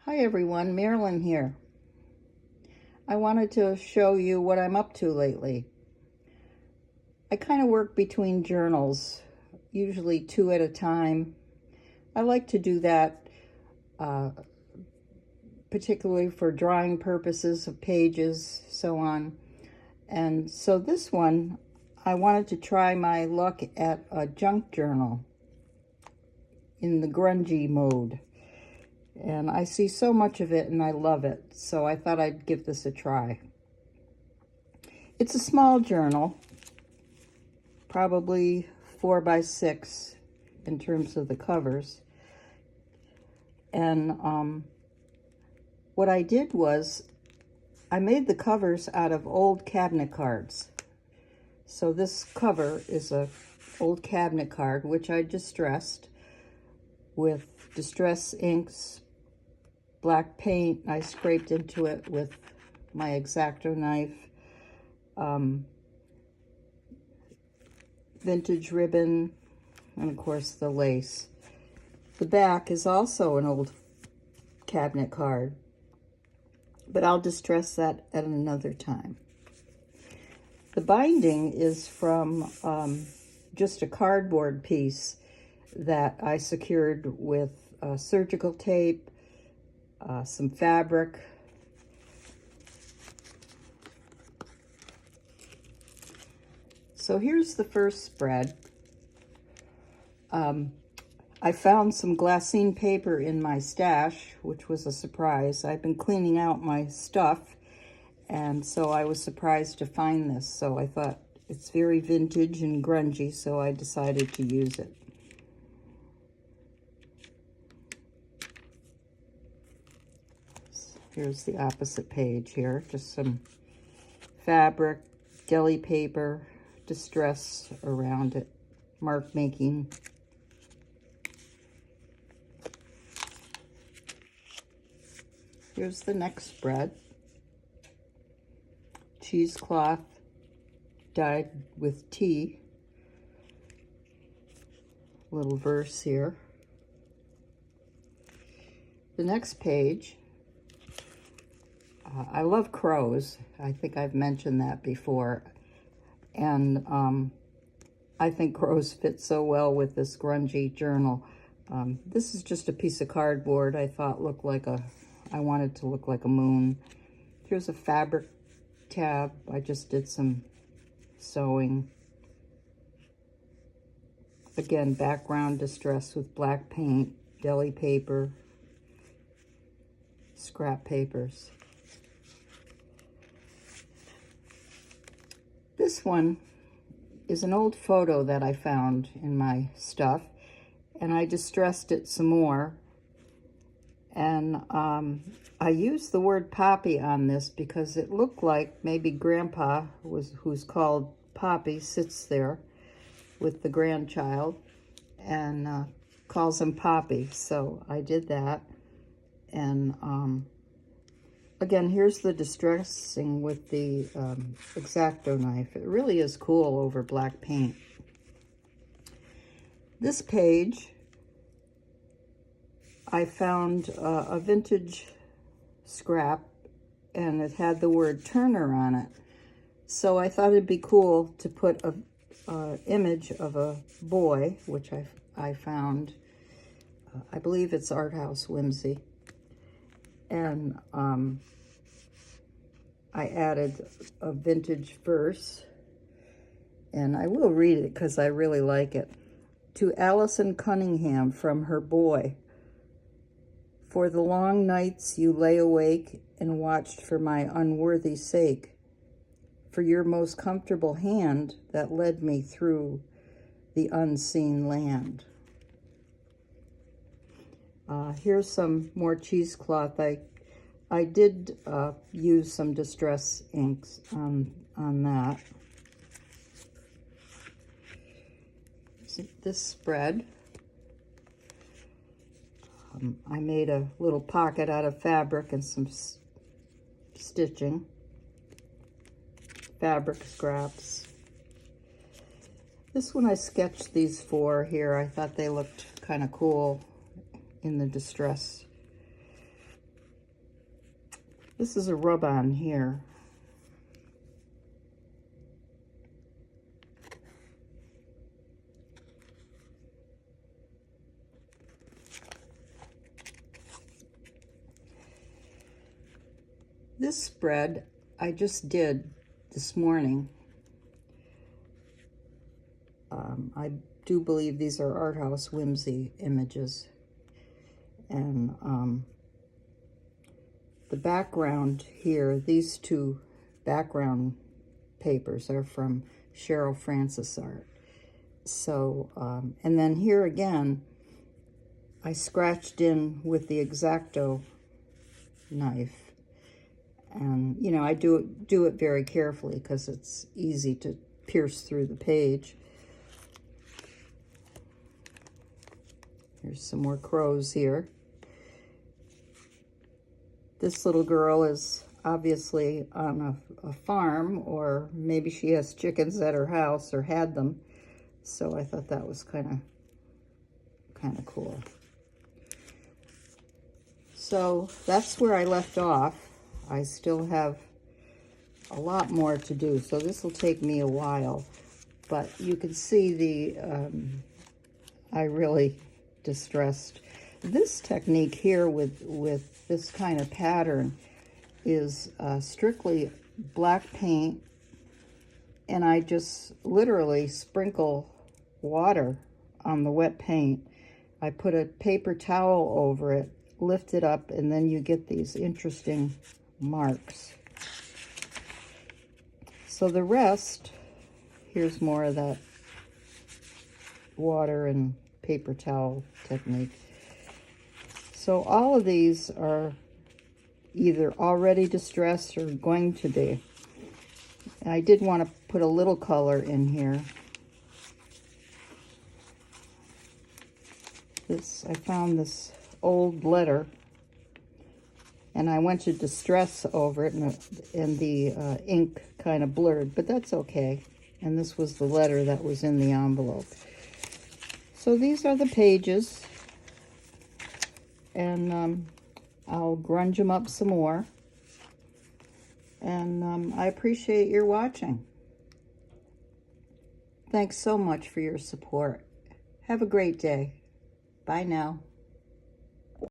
Hi everyone, Marilyn here. I wanted to show you what I'm up to lately. I kind of work between journals, usually 2 at a time. I like to do that uh, particularly for drawing purposes of pages, so on. And so this one, I wanted to try my luck at a junk journal in the grungy mode. And I see so much of it and I love it, so I thought I'd give this a try. It's a small journal, probably 4 by 6 in terms of the covers. And what I did was I made the covers out of old cabinet cards. So this cover is a old cabinet card, which I distressed with distress inks, black paint. I scraped into it with my X-Acto knife, vintage ribbon, and of course the lace. The back is also an old cabinet card, but I'll distress that at another time. The binding is from just a cardboard piece that I secured with surgical tape, some fabric. So here's the first spread. I found some glassine paper in my stash, which was a surprise. I've been cleaning out my stuff, and so I was surprised to find this. So I thought it's very vintage and grungy, so I decided to use it. Here's the opposite page here, just some fabric, deli paper, distress around it, mark making. Here's the next spread. Cheesecloth dyed with tea. Little verse here. The next page, I love crows. I think I've mentioned that before. And I think crows fit so well with this grungy journal. This is just a piece of cardboard I thought I wanted to look like a moon. Here's a fabric tab. I just did some sewing. Again, background distress with black paint, deli paper, scrap papers. This one is an old photo that I found in my stuff, and I distressed it some more. And I used the word Poppy on this because it looked like maybe Grandpa, who's called Poppy, sits there with the grandchild and calls him Poppy. So I did that. And again, here's the distressing with the X-Acto knife. It really is cool over black paint. This page, I found a vintage scrap, and it had the word Turner on it. So I thought it'd be cool to put a image of a boy, which I found. I believe it's Art House Whimsy. And I added a vintage verse, and I will read it because I really like it. To Allison Cunningham from her boy. For the long nights you lay awake and watched for my unworthy sake, for your most comfortable hand that led me through the unseen land. Here's some more cheesecloth. I did use some distress inks on that. This spread, I made a little pocket out of fabric and some stitching, fabric scraps. This one I sketched these for here. I thought they looked kind of cool in the distress. This is a rub-on here. This spread I just did this morning. I do believe these are Art House Whimsy images. And the background here, these two background papers are from Cheryl Francis Art. So, and then here again, I scratched in with the X-Acto knife. And, you know, I do it very carefully because it's easy to pierce through the page. Here's some more crows here. This little girl is obviously on a farm, or maybe she has chickens at her house or had them. So I thought that was kind of cool. So that's where I left off. I still have a lot more to do, so this will take me a while. But you can see I really distressed. This technique here with this kind of pattern is strictly black paint, and I just literally sprinkle water on the wet paint. I put a paper towel over it, lift it up, and then you get these interesting marks. So the rest, here's more of that water and paper towel technique. So all of these are either already distressed or going to be. And I did want to put a little color in here. I found this old letter, and I went to distress over it, and the ink kind of blurred, but that's okay. And this was the letter that was in the envelope. So these are the pages, and I'll grunge them up some more. And I appreciate your watching. Thanks so much for your support. Have a great day. Bye now.